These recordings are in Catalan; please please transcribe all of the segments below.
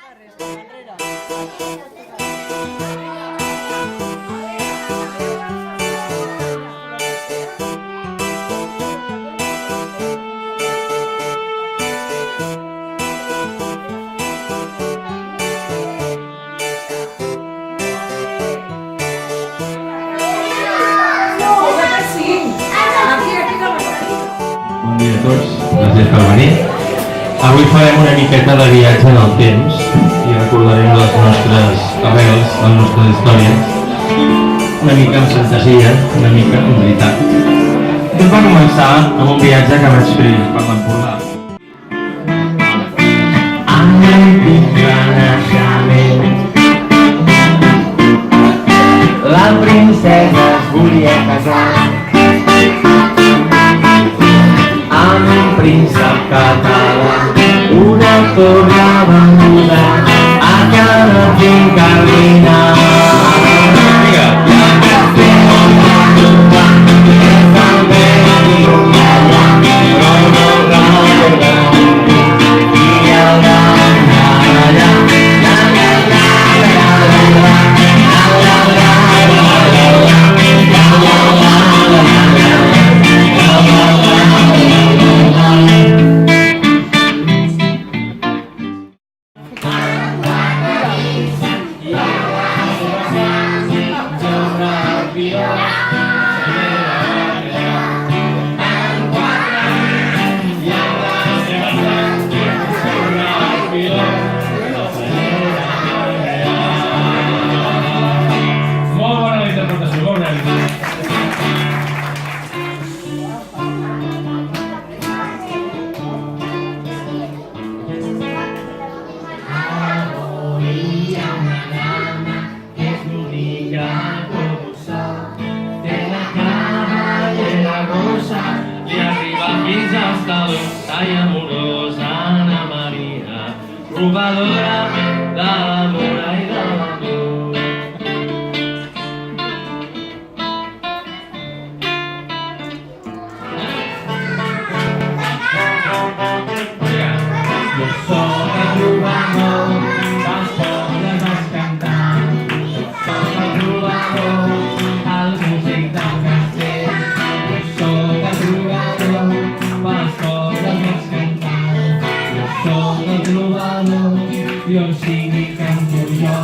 Bon dia a tots, gràcies per venir. Avui farem una miqueta de viatge en el temps i recordarem les nostres arrels, les nostres històries, una mica amb fantasia, una mica amb veritat. Tot va començar amb un viatge que vaig fer per l'Empordà. La princesa es volia casar amb un príncep català, una torre venduda a cada finca amorosa Anna Maria, trobadora de l'amor i de l'amor. Jo soc el trobador dels pobles vaig cantar, soc el trobador, el músic del castell, jo soc el trobador pels pobles vaig cantar, jo soc el trobador i on sigui canto jo.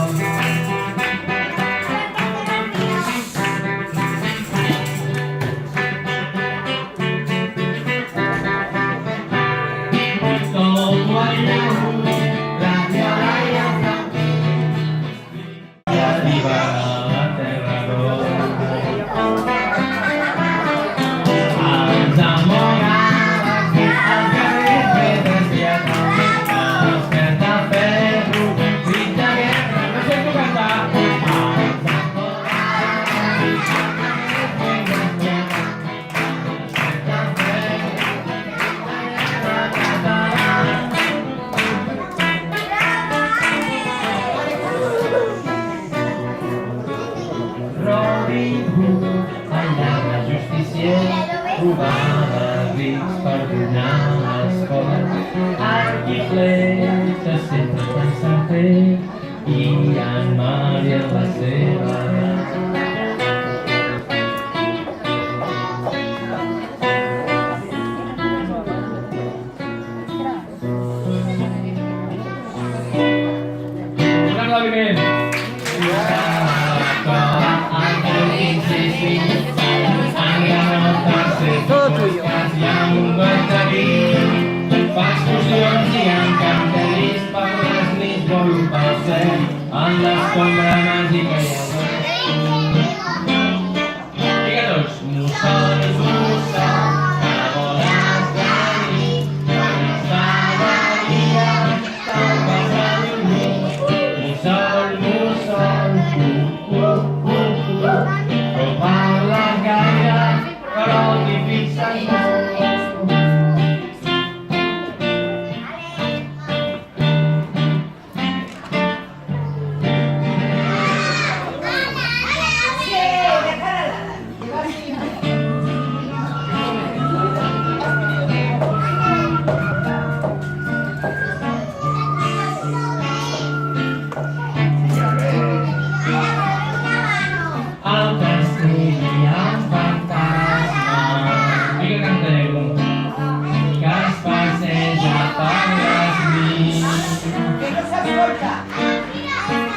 Trobava rics per donar l'escola, arc i fletxa sempre pensant fer, i en Maria la seva un aplaudiment. Todo tuyo. Faig fusions i encanteris per les nits volo pel cel en l'escombra màgica i el vent. Digue tots. Mussol, mussol, que voles venir, quan està de dia, te'n vas a dormir. Mussol, mussol, no parles gaire, però t'hi fixes molt.